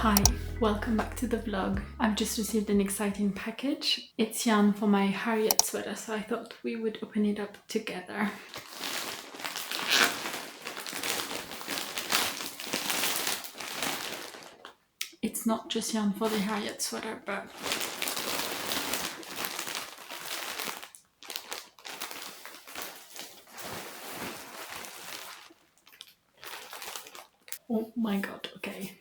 Hi, welcome back to the vlog. I've just received an exciting package. It's yarn for my Harriet sweater, so I thought we would open it up together. It's not just yarn for the Harriet sweater, but oh my god, okay.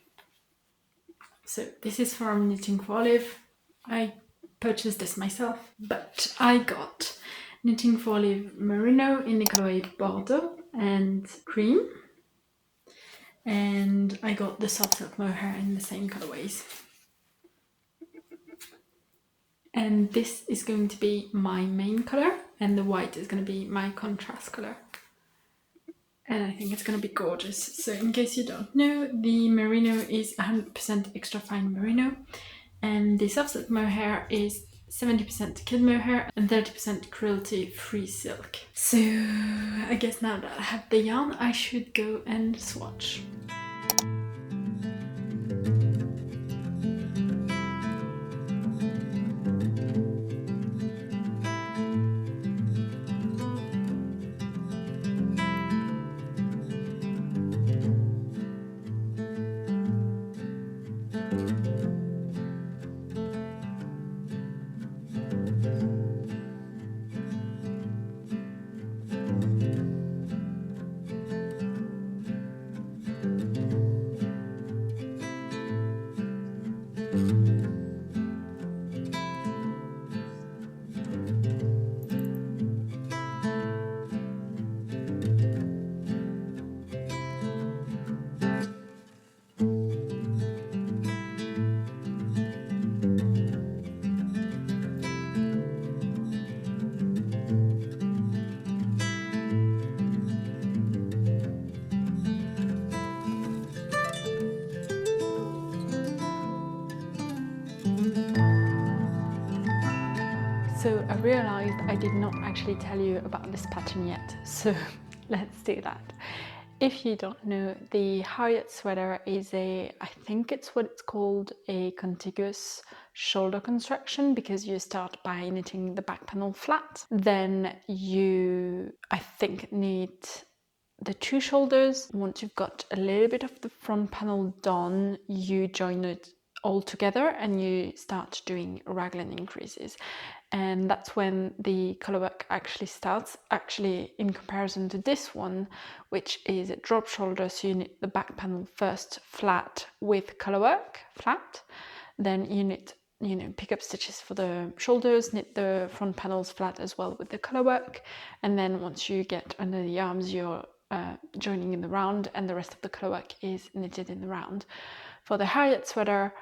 So this is from Knitting for Olive. I purchased this myself, but I got Knitting for Olive Merino in the colorway Bordeaux and Cream. And I got the soft silk mohair in the same colorways. And this is going to be my main color, and the white is going to be my contrast color. And I think it's going to be gorgeous. So in case you don't know, the merino is 100% extra fine merino, and the soft silk mohair is 70% kid mohair and 30% cruelty free silk. So I guess now that I have the yarn, I should go and swatch. So I realized I did not actually tell you about this pattern yet, so let's do that. If you don't know, the Harriet sweater is I think it's what it's called, a contiguous shoulder construction, because you start by knitting the back panel flat. Then you, I think, knit the two shoulders. Once you've got a little bit of the front panel done, you join it all together and you start doing raglan increases. And that's when the colorwork actually starts, actually in comparison to this one, which is a drop shoulder. So you knit the back panel first flat with colorwork flat, then you knit, pick up stitches for the shoulders, knit the front panels flat as well with the colorwork, and then once you get under the arms, you're joining in the round, and the rest of the colorwork is knitted in the round. For the Harriet sweater,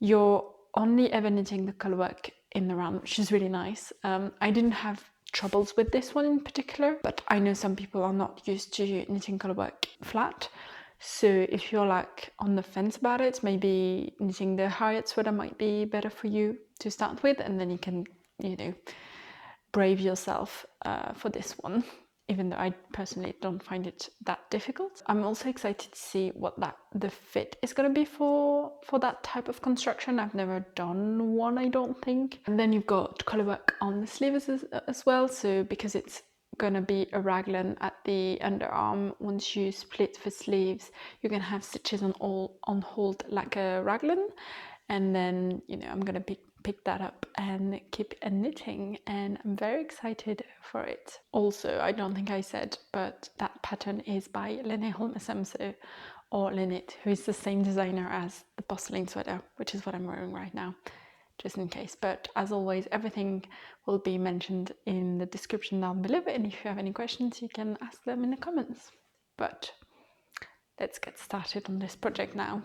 you're only ever knitting the colorwork in the round, which is really nice. I didn't have troubles with this one in particular, but I know some people are not used to knitting colorwork flat. So if you're like on the fence about it, maybe knitting the Harriet sweater might be better for you to start with, and then you can, brave yourself for this one, even though I personally don't find it that difficult. I'm also excited to see what the fit is going to be for that type of construction. I've never done one, I don't think. And then you've got colorwork on the sleeves as well. So because it's going to be a raglan at the underarm, once you split the sleeves, you can have stitches on hold like a raglan. And then, I'm going to pick that up and keep knitting, and I'm very excited for it. Also, I don't think I said, but that pattern is by Lene Holme Samsoe, or Lene, who is the same designer as the porcelain sweater, which is what I'm wearing right now, just in case. But as always, everything will be mentioned in the description down below, and if you have any questions, you can ask them in the comments. But let's get started on this project now.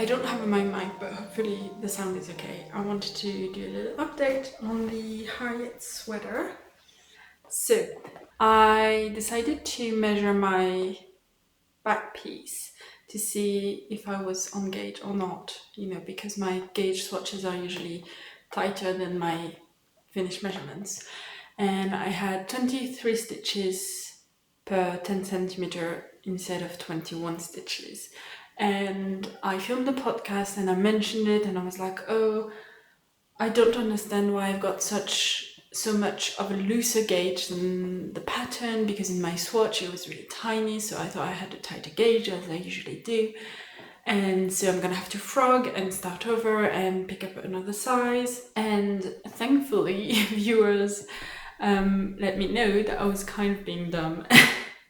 I don't have my mic, but hopefully the sound is okay. I wanted to do a little update on the Harriet sweater. So I decided to measure my back piece to see if I was on gauge or not, because my gauge swatches are usually tighter than my finished measurements. And I had 23 stitches per 10 centimeter instead of 21 stitches. And I filmed the podcast and I mentioned it and I was like, oh, I don't understand why I've got so much of a looser gauge than the pattern, because in my swatch it was really tiny, so I thought I had a tighter gauge as I usually do. And so I'm gonna have to frog and start over and pick up another size. And thankfully, viewers let me know that I was kind of being dumb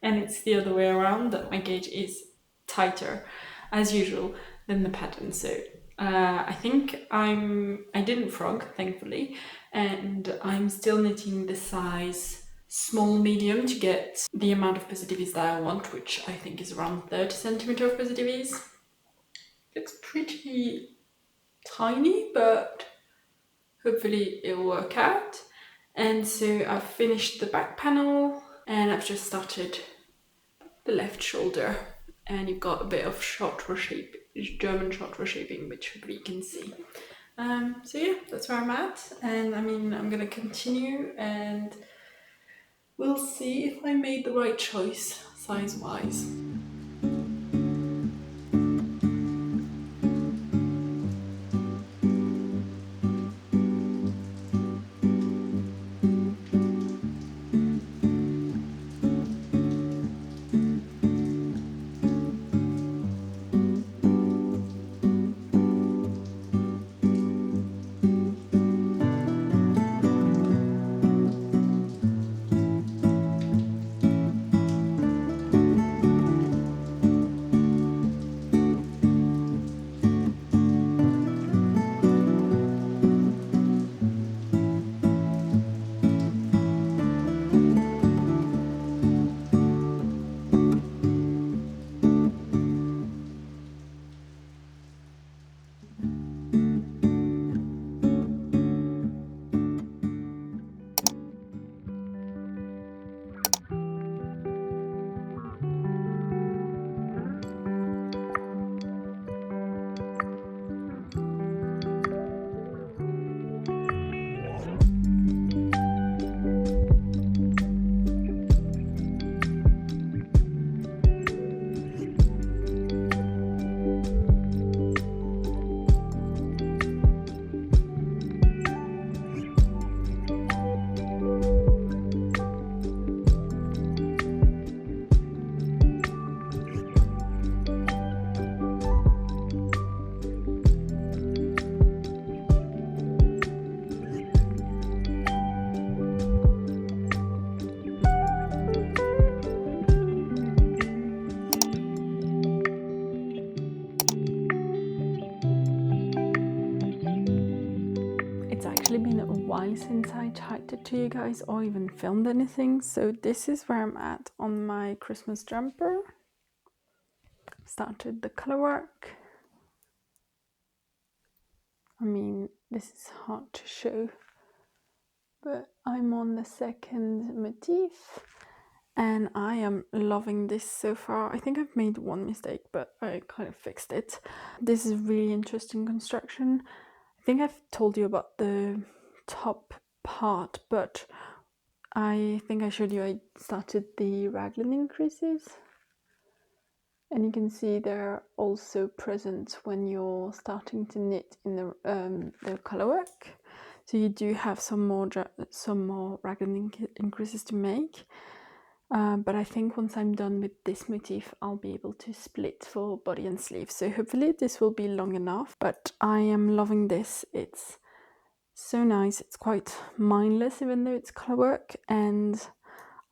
and it's the other way around, that my gauge is tighter as usual than the pattern. So I think I didn't frog, thankfully, and I'm still knitting the size small medium to get the amount of positives that I want, which I think is around 30 centimeter of positives. Looks pretty tiny, but hopefully it'll work out. And so I've finished the back panel and I've just started the left shoulder, and you've got a bit of German short reshaping, which hopefully you can see. So yeah, that's where I'm at, and I mean, I'm gonna continue and we'll see if I made the right choice size-wise. Been a while since I chatted to you guys or even filmed anything, so this is where I'm at on my Christmas jumper. Started the color work. I mean, this is hard to show, but I'm on the second motif and I am loving this so far. I think I've made one mistake, but I kind of fixed it. This is really interesting construction. I think I've told you about the top part, but I think I showed you I started the raglan increases, and you can see they're also present when you're starting to knit in the color work. So you do have some more raglan increases to make, but I think once I'm done with this motif I'll be able to split for body and sleeve, so hopefully this will be long enough. But I am loving this. It's so nice. It's quite mindless even though it's color work, and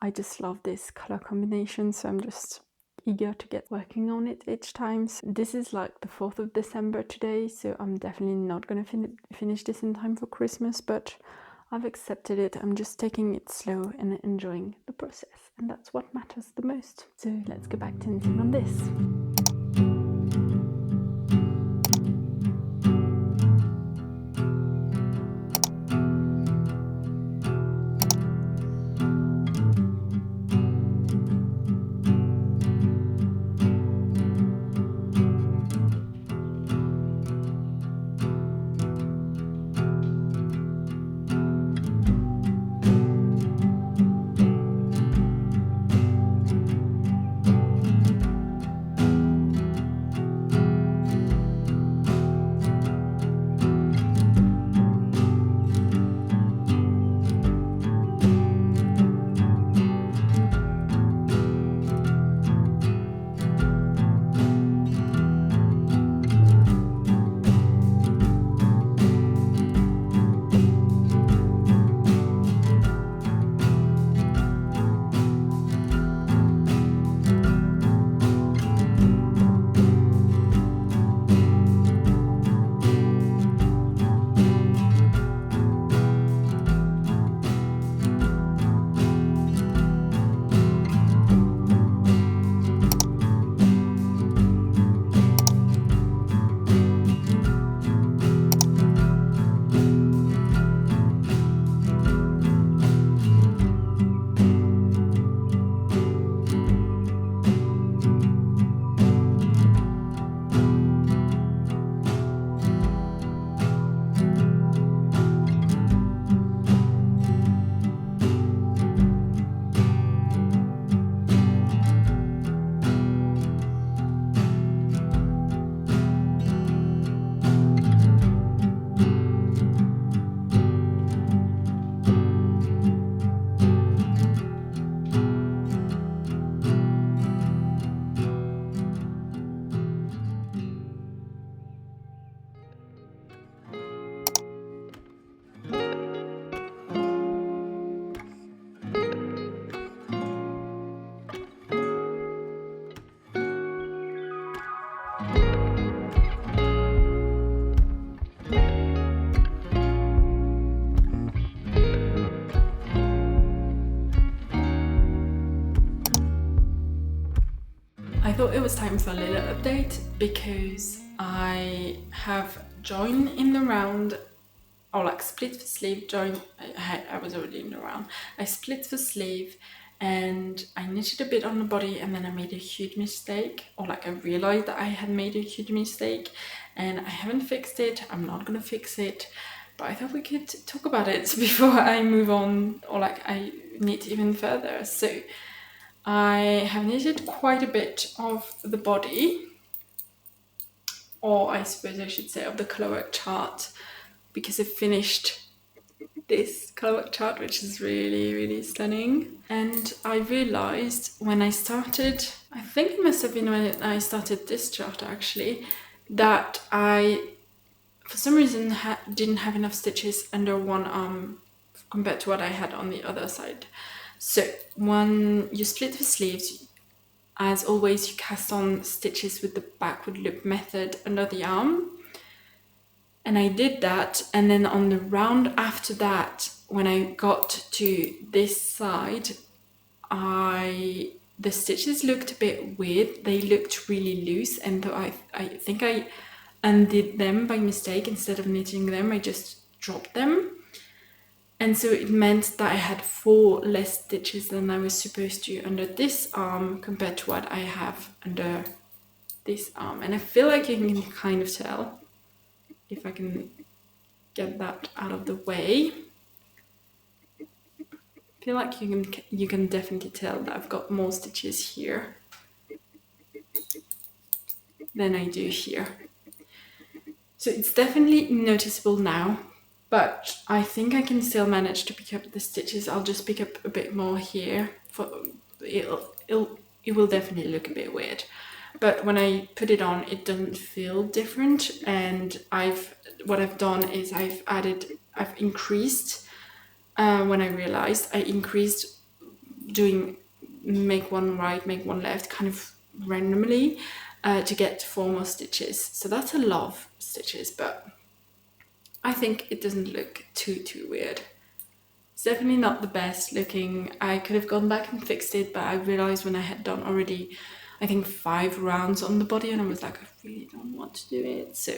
I just love this color combination, so I'm just eager to get working on it each time. So this is like the 4th of December today, so I'm definitely not going to finish this in time for Christmas, but I've accepted it. I'm just taking it slow and enjoying the process, and that's what matters the most. So let's go back to knitting on this. thought it was time for a little update because I have joined in the round, or like split the sleeve, I was already in the round. I split the sleeve and I knitted a bit on the body, and then I made a huge mistake, or like I realized that I had made a huge mistake and I haven't fixed it. I'm not gonna fix it, but I thought we could talk about it before I move on, or like I knit even further. So I have knitted quite a bit of the body, or I suppose I should say of the colorwork chart, because I finished this colorwork chart, which is really, really stunning. And I realized when I started, I think it must have been when I started this chart actually, that I, for some reason, didn't have enough stitches under one arm compared to what I had on the other side. So when you split the sleeves, as always, you cast on stitches with the backward loop method under the arm. And I did that, and then on the round after that, when I got to this side, the stitches looked a bit weird. They looked really loose, and I think I undid them by mistake. Instead of knitting them, I just dropped them. And so it meant that I had 4 less stitches than I was supposed to under this arm compared to what I have under this arm. And I feel like you can kind of tell, if I can get that out of the way. I feel like you can definitely tell that I've got more stitches here than I do here. So it's definitely noticeable now, but I think I can still manage to pick up the stitches. I'll just pick up a bit more here. It will definitely look a bit weird, but when I put it on, it doesn't feel different. And what I've done is I've increased, when I realized I increased doing make one right, make one left, kind of randomly, to get 4 more stitches. So that's a lot of stitches, but I think it doesn't look too weird. It's definitely not the best looking. I could have gone back and fixed it, but I realized when I had done already, I think 5 rounds on the body, and I was like, I really don't want to do it. So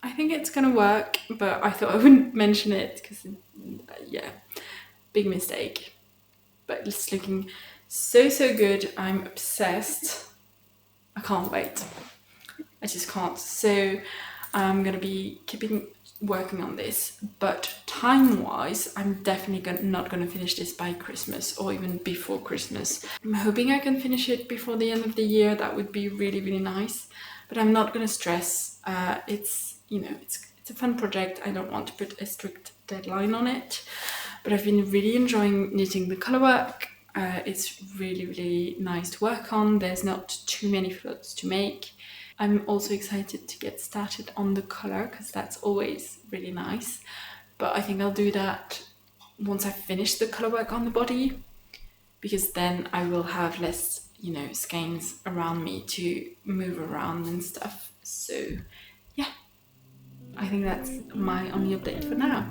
I think it's gonna work, but I thought I wouldn't mention it because, yeah, big mistake. But it's looking so good. I'm obsessed. I can't wait. I just can't. So I'm gonna be working on this, but time-wise, I'm definitely not gonna finish this by Christmas or even before Christmas. I'm hoping I can finish it before the end of the year. That would be really, really nice, but I'm not gonna stress. It's a fun project. I don't want to put a strict deadline on it, but I've been really enjoying knitting the colorwork. It's really, really nice to work on. There's not too many floats to make. I'm also excited to get started on the color, because that's always really nice. But I think I'll do that once I finish the color work on the body, because then I will have less, skeins around me to move around and stuff. So yeah, I think that's my only update for now.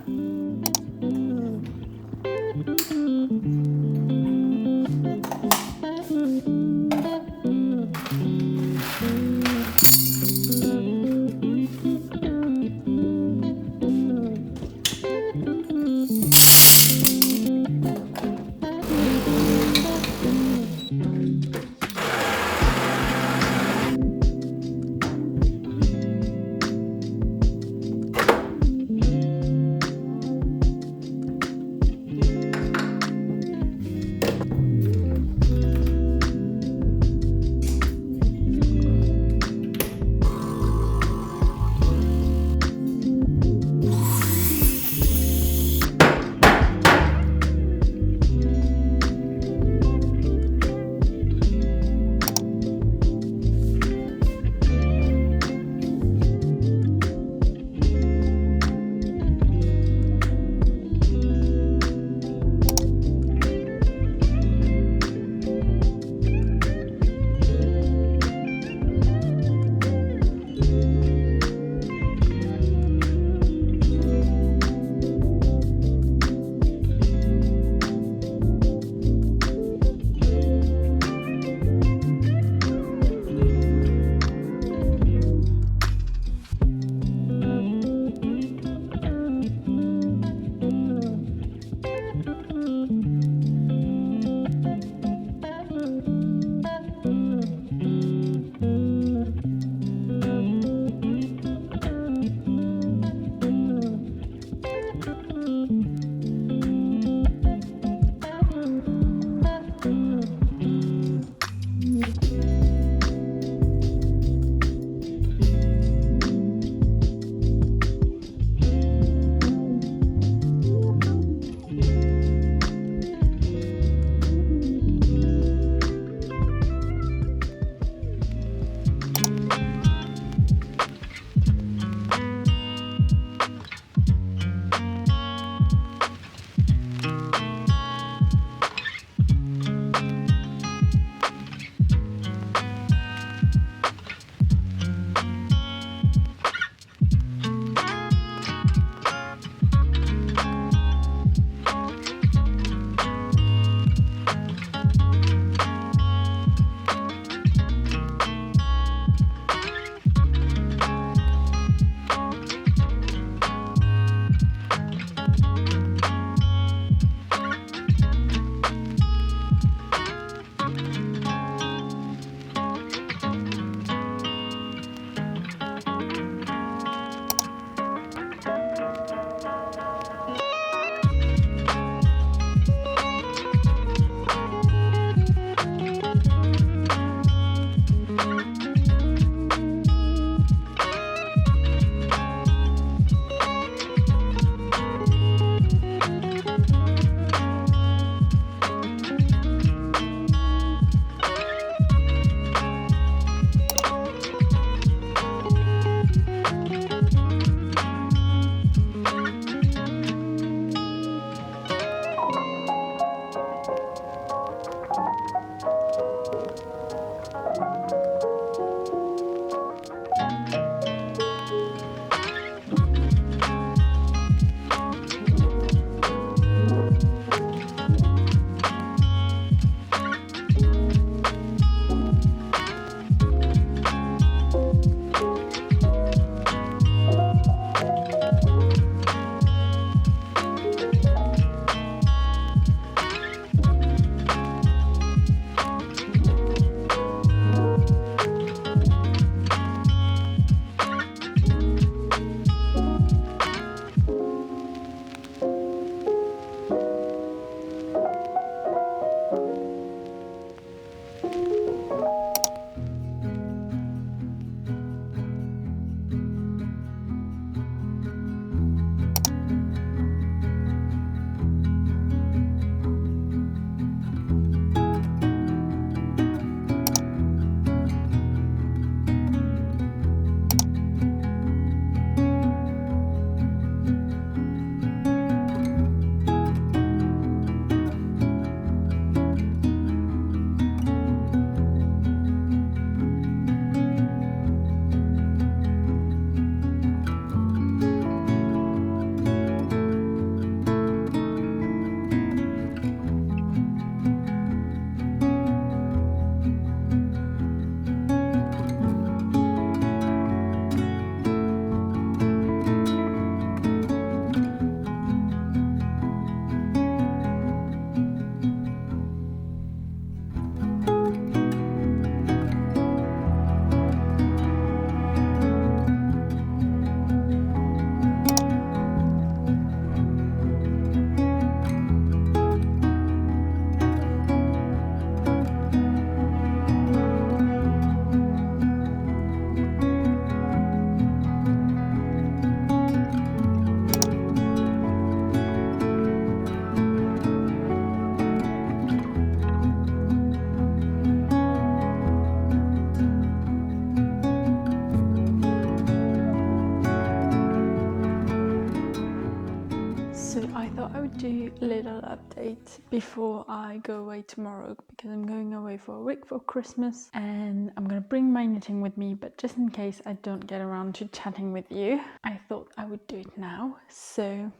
Do a little update before I go away tomorrow, because I'm going away for a week for Christmas and I'm gonna bring my knitting with me, but just in case I don't get around to chatting with you, I thought I would do it now. So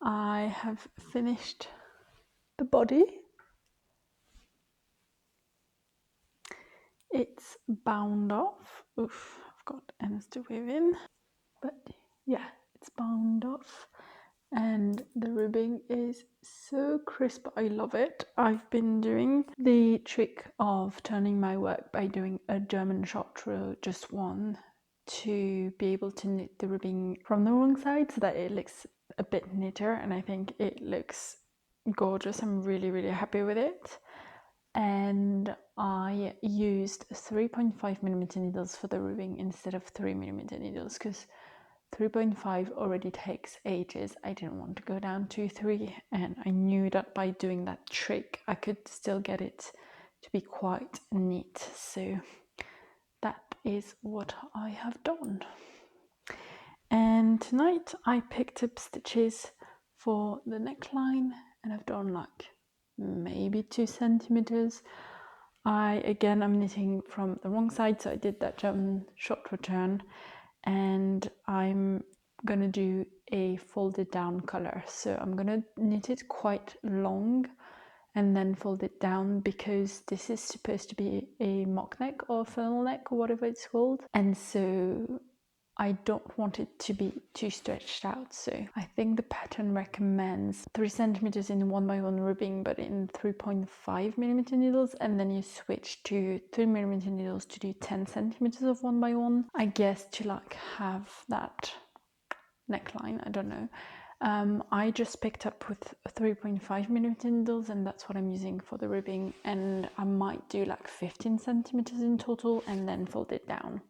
I have finished the body. It's bound off. Oof, I've got ends to weave in, but yeah, it's bound off. And the ribbing is so crisp, I love it. I've been doing the trick of turning my work by doing a German short row, just one, to be able to knit the ribbing from the wrong side so that it looks a bit neater, and I think it looks gorgeous. I'm really happy with it. And I used 3.5mm needles for the ribbing instead of 3mm needles, because 3.5 already takes ages. I didn't want to go down to 3, and I knew that by doing that trick I could still get it to be quite neat. So that is what I have done. And tonight I picked up stitches for the neckline, and I've done like maybe 2 centimeters. I'm knitting from the wrong side, so I did that German short return, and I'm gonna do a folded down color. So I'm gonna knit it quite long and then fold it down, because this is supposed to be a mock neck or funnel neck or whatever it's called, and so I don't want it to be too stretched out. So I think the pattern recommends 3 centimeters in 1x1 ribbing, but in 3.5mm needles, and then you switch to 3mm needles to do 10 centimeters of 1x1, I guess, to like have that neckline. I don't know. I just picked up with 3.5mm needles, and that's what I'm using for the ribbing, and I might do like 15 centimeters in total and then fold it down.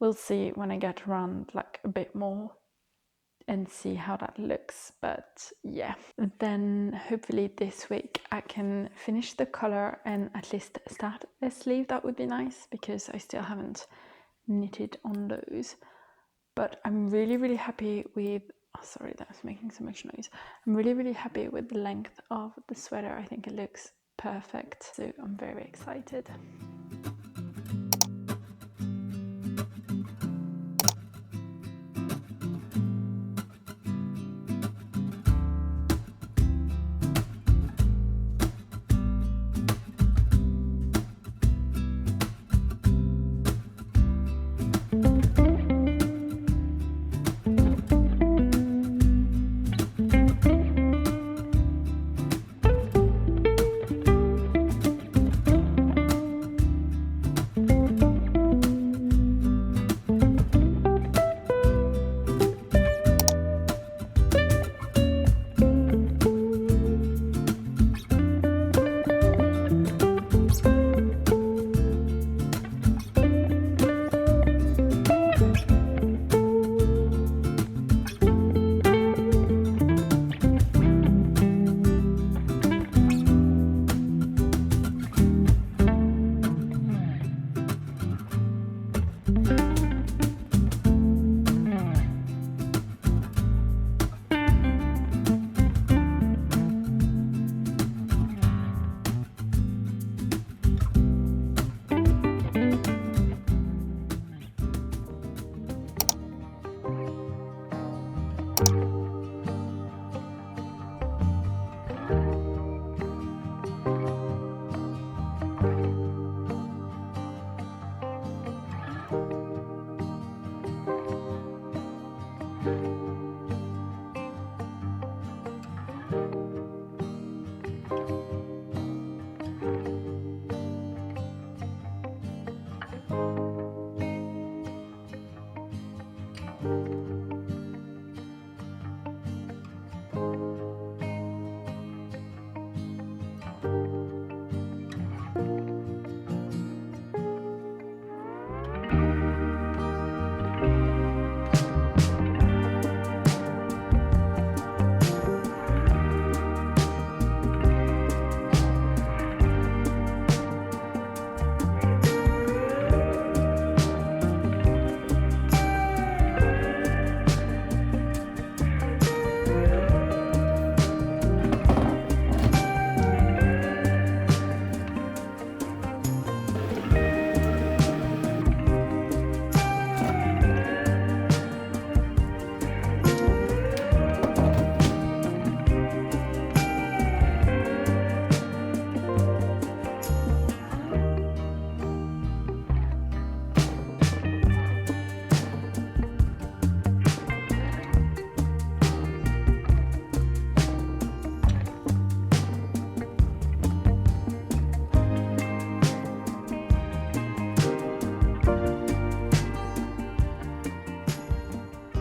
We'll see when I get around like a bit more and see how that looks, but yeah. Then hopefully this week I can finish the color and at least start a sleeve. That would be nice, because I still haven't knitted on those. But I'm really happy with, oh sorry, that's making so much noise. I'm really happy with the length of the sweater. I think it looks perfect, so I'm very excited.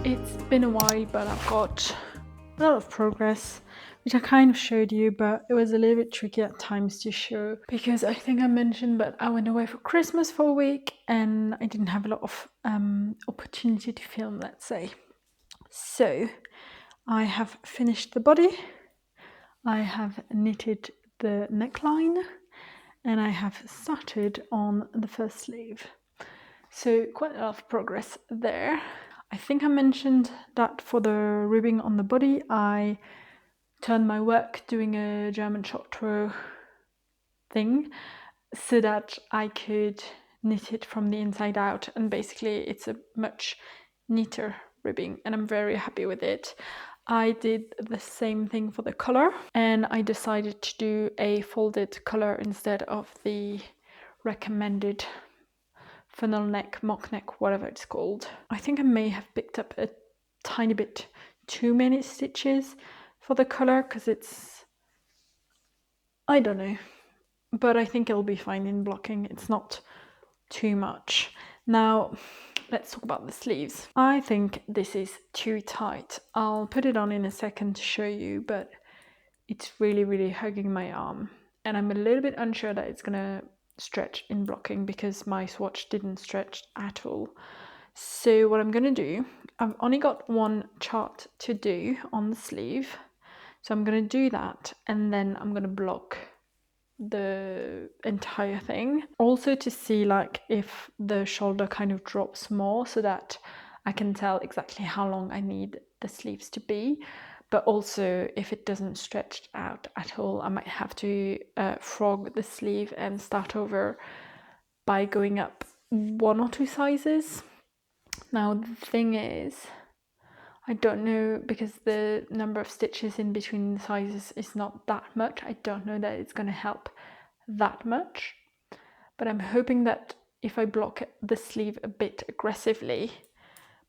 It's been a while, but I've got a lot of progress, which I kind of showed you, but it was a little bit tricky at times to show because I think I mentioned, but I went away for Christmas for a week and I didn't have a lot of opportunity to film, let's say. So I have finished the body, I have knitted the neckline, and I have started on the first sleeve. So quite a lot of progress there. I think I mentioned that for the ribbing on the body, I turned my work doing a German short row thing so that I could knit it from the inside out, and basically it's a much neater ribbing and I'm very happy with it. I did the same thing for the collar and I decided to do a folded collar instead of the recommended funnel neck, mock neck, whatever it's called. I think I may have picked up a tiny bit too many stitches for the collar because it's, I don't know, but I think it'll be fine in blocking. It's not too much. Now let's talk about the sleeves. I think this is too tight. I'll put it on in a second to show you, but it's really hugging my arm and I'm a little bit unsure that it's gonna stretch in blocking because my swatch didn't stretch at all. So what I'm gonna do, I've only got one chart to do on the sleeve, so I'm gonna do that and then I'm gonna block the entire thing, also to see like if the shoulder kind of drops more so that I can tell exactly how long I need the sleeves to be, but also if it doesn't stretch out at all I might have to frog the sleeve and start over by going up 1 or 2 sizes. Now the thing is, I don't know, because the number of stitches in between the sizes is not that much, I don't know that it's going to help that much, but I'm hoping that if I block the sleeve a bit aggressively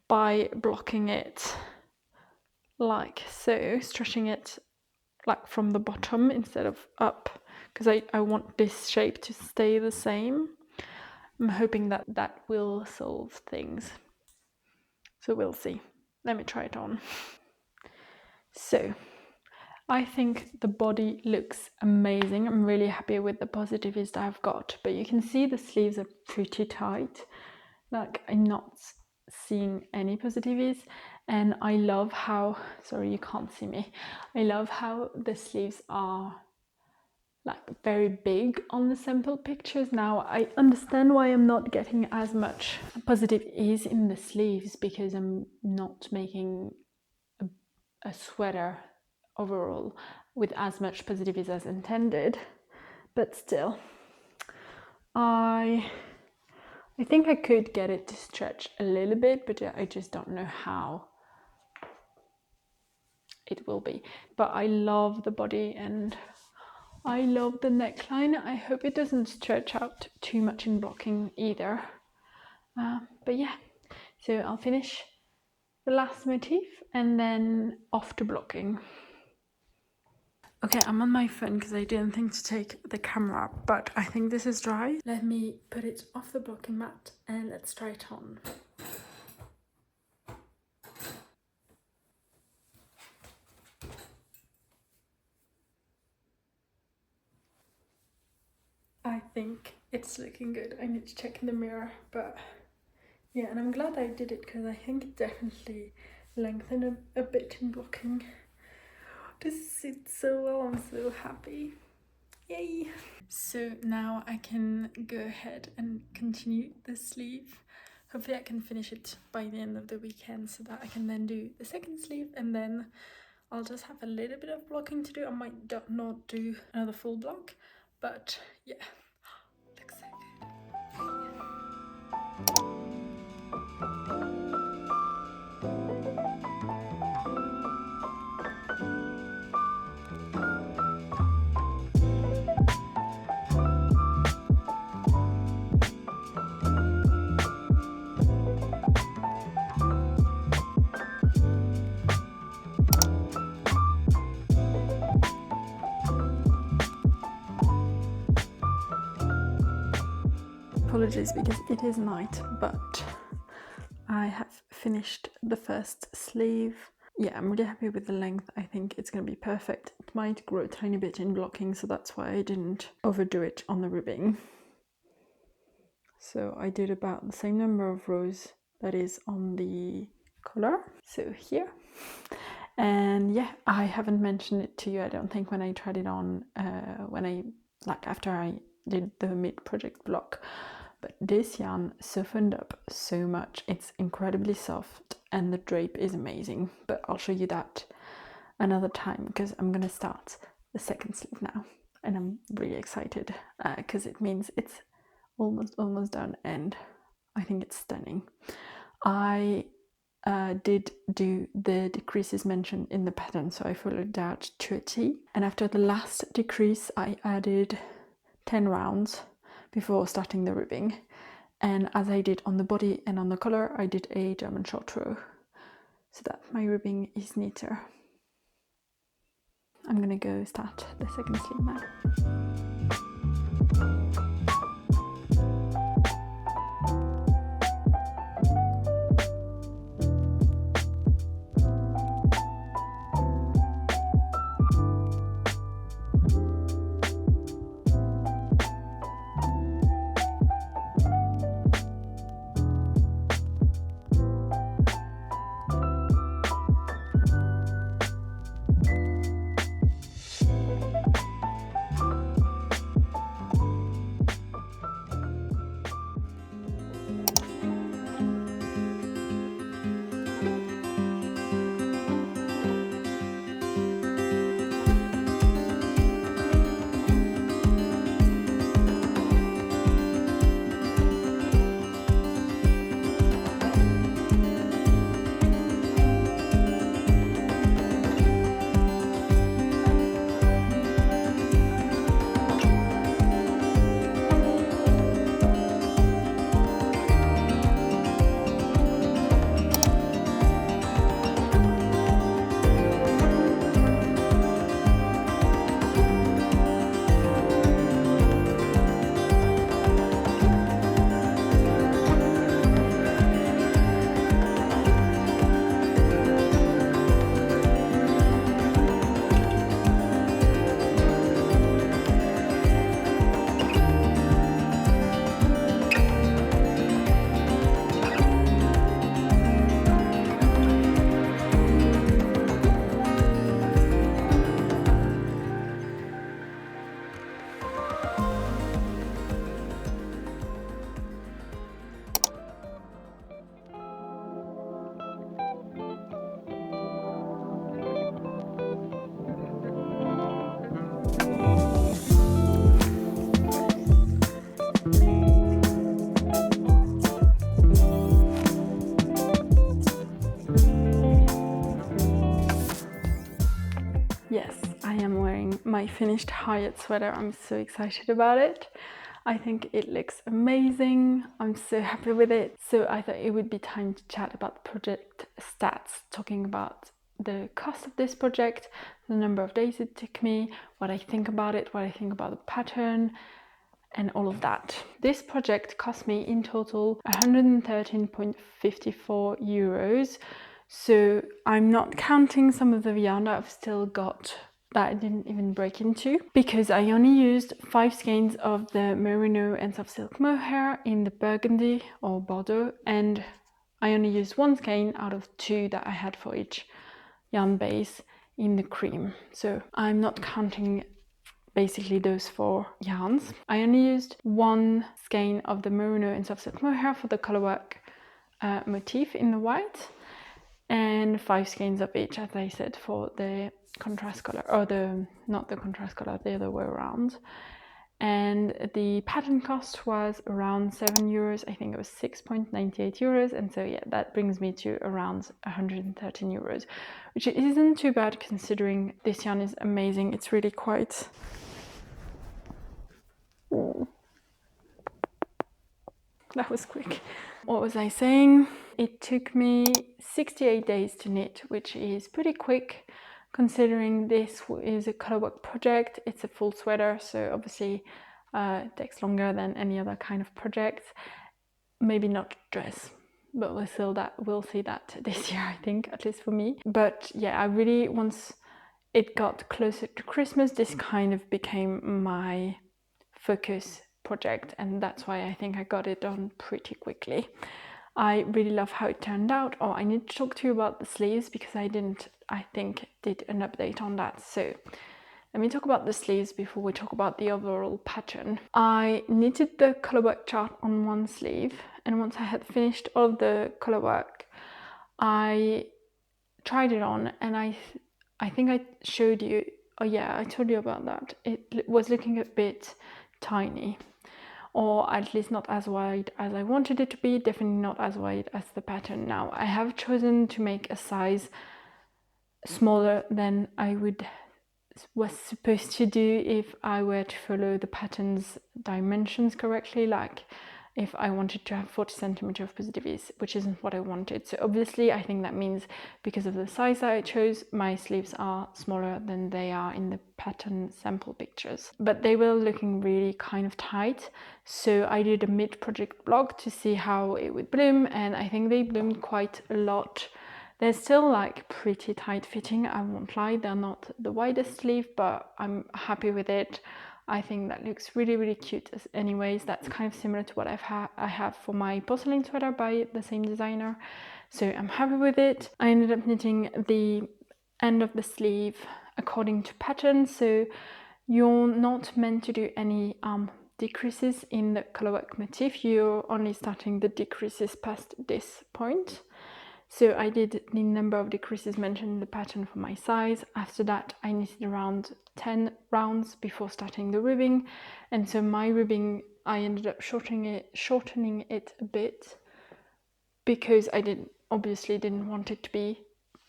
by blocking it like so, stretching it like from the bottom instead of up, because I want this shape to stay the same. I'm hoping that that will solve things, so we'll see. Let me try it on. So I think the body looks amazing. I'm really happy with the positives that I've got, but you can see the sleeves are pretty tight. Like I'm not seeing any positives, and I love how, sorry you can't see me, I love how the sleeves are like very big on the sample pictures. Now I understand why I'm not getting as much positive ease in the sleeves, because I'm not making a sweater overall with as much positives as intended, but still I think I could get it to stretch a little bit, but I just don't know how it will be. But I love the body and I love the neckline. I hope it doesn't stretch out too much in blocking either. But yeah, so I'll finish the last motif and then off to blocking. Okay, I'm on my phone because I didn't think to take the camera, but I think this is dry. Let me put it off the blocking mat and let's try it on. I think it's looking good. I need to check in the mirror, but yeah, and I'm glad I did it because I think it definitely lengthened a bit in blocking. This sits so well, I'm so happy. Yay! So now I can go ahead and continue the sleeve. Hopefully I can finish it by the end of the weekend so that I can then do the second sleeve, and then I'll just have a little bit of blocking to do. I might not do another full block, but yeah, looks so good. Apologies because it is night, but I have finished the first sleeve. Yeah, I'm really happy with the length. I think it's going to be perfect. It might grow a tiny bit in blocking, so that's why I didn't overdo it on the ribbing. So I did about the same number of rows that is on the collar. So here. And yeah, I haven't mentioned it to you, I don't think, when I tried it on, after I did the mid-project block. But this yarn softened up so much. It's incredibly soft and the drape is amazing. But I'll show you that another time because I'm gonna start the second sleeve now. And I'm really excited because it means it's almost done and I think it's stunning. I did do the decreases mentioned in the pattern, so I followed that to a T. And after the last decrease, I added 10 rounds before starting the ribbing. And as I did on the body and on the collar, I did a German short row so that my ribbing is neater. I'm gonna go start the second sleeve now. Yes, I am wearing my finished Harriet sweater. I'm so excited about it. I think it looks amazing. I'm so happy with it. So I thought it would be time to chat about the project stats, talking about the cost of this project, the number of days it took me, what I think about it, what I think about the pattern, and all of that. This project cost me in total 113.54 euros. So I'm not counting some of the yarn that I've still got that I didn't even break into, because I only used 5 skeins of the Merino and soft silk Mohair in the Burgundy or Bordeaux, and I only used 1 skein out of 2 that I had for each yarn base in the cream. So I'm not counting basically those 4 yarns. I only used 1 skein of the Merino and soft silk Mohair for the colorwork motif in the white, and 5 skeins of each, as I said, for the contrast color, or not the contrast color, the other way around. And the pattern cost was around 7 euros. I think it was 6.98 euros. And so yeah, that brings me to around 113 euros, which isn't too bad considering this yarn is amazing. It's really quite... Oh. That was quick. What was I saying? It took me 68 days to knit, which is pretty quick considering this is a colorwork project. It's a full sweater, so obviously it takes longer than any other kind of project. Maybe not dress, but we'll see that this year, I think, at least for me. But yeah, I really, once it got closer to Christmas, this kind of became my focus project, and that's why I think I got it done pretty quickly. I really love how it turned out. Oh, I need to talk to you about the sleeves because I did an update on that. So let me talk about the sleeves before we talk about the overall pattern. I knitted the colorwork chart on 1 sleeve, and once I had finished all of the colorwork, I tried it on, and I think I showed you, oh yeah, I told you about that. It was looking a bit tiny, or at least not as wide as I wanted it to be, definitely not as wide as the pattern. Now I have chosen to make a size smaller than I was supposed to do if I were to follow the pattern's dimensions correctly, like if I wanted to have 40 centimeters of positive ease, which isn't what I wanted. So obviously I think that means because of the size that I chose, my sleeves are smaller than they are in the pattern sample pictures. But they were looking really kind of tight. So I did a mid-project blog to see how it would bloom, and I think they bloomed quite a lot. They're still like pretty tight fitting, I won't lie. They're not the widest sleeve, but I'm happy with it. I think that looks really, really cute. Anyways, that's kind of similar to what I have for my porcelain sweater by the same designer. So I'm happy with it. I ended up knitting the end of the sleeve according to pattern. So you're not meant to do any decreases in the colorwork motif. You're only starting the decreases past this point. So I did the number of decreases mentioned in the pattern for my size. After that, I knitted around 10 rounds before starting the ribbing. And so my ribbing, I ended up shortening it a bit because I obviously didn't want it to be,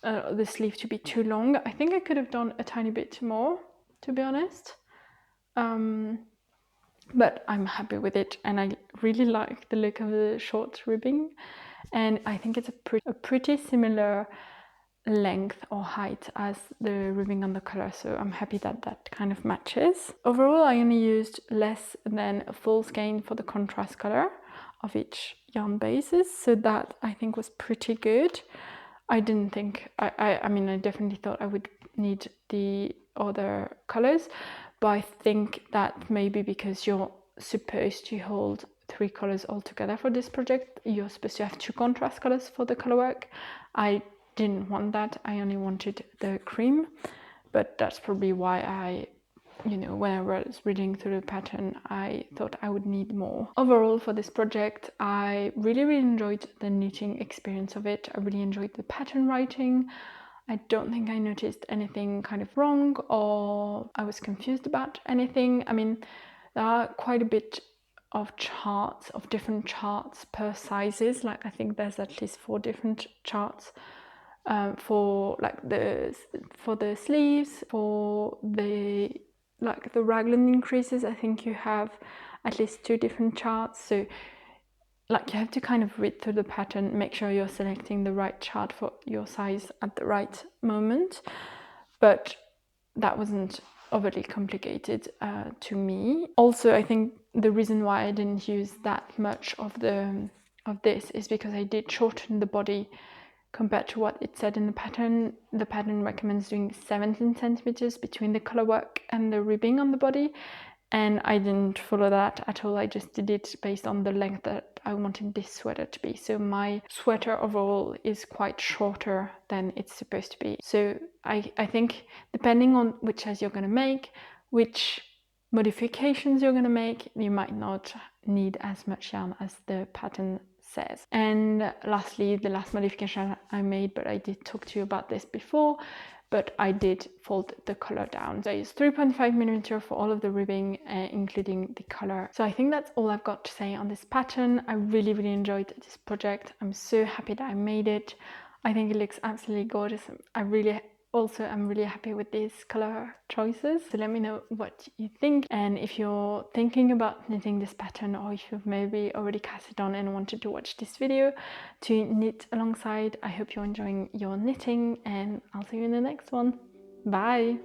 the sleeve to be too long. I think I could have done a tiny bit more, to be honest. But I'm happy with it, and I really like the look of the short ribbing. And I think it's a pretty similar length or height as the ribbing on the collar, so I'm happy that that kind of matches. Overall, I only used less than a full skein for the contrast color of each yarn bases, so that I think was pretty good. I didn't think, I mean, I definitely thought I would need the other colors, but I think that maybe because you're supposed to hold 3 colors all together for this project, you're supposed to have 2 contrast colors for the colorwork. I didn't want that. I only wanted the cream, but that's probably why I, when I was reading through the pattern, I thought I would need more. Overall, for this project, I really, really enjoyed the knitting experience of it. I really enjoyed the pattern writing. I don't think I noticed anything kind of wrong or I was confused about anything. I mean, there are quite a bit of charts, of different charts per sizes. Like I think there's at least 4 different charts for the sleeves, for the raglan increases. I think you have at least 2 different charts. So like you have to kind of read through the pattern, make sure you're selecting the right chart for your size at the right moment. But that wasn't overly complicated to me. Also, I think the reason why I didn't use that much of this is because I did shorten the body compared to what it said in the pattern. The pattern recommends doing 17 centimeters between the color work and the ribbing on the body, and I didn't follow that at all. I just did it based on the length that I wanted this sweater to be. So my sweater overall is quite shorter than it's supposed to be. So I think depending on which size you're going to make, which modifications you're going to make, you might not need as much yarn as the pattern says. And lastly, the last modification I made, but I did talk to you about this before, but I did fold the collar down. So I used 3.5mm for all of the ribbing, including the collar. So I think that's all I've got to say on this pattern. I really enjoyed this project. I'm so happy that I made it. I think it looks absolutely gorgeous. I'm really happy with these color choices. So let me know what you think, and if you're thinking about knitting this pattern, or if you've maybe already cast it on and wanted to watch this video to knit alongside. I hope you're enjoying your knitting, and I'll see you in the next one. Bye!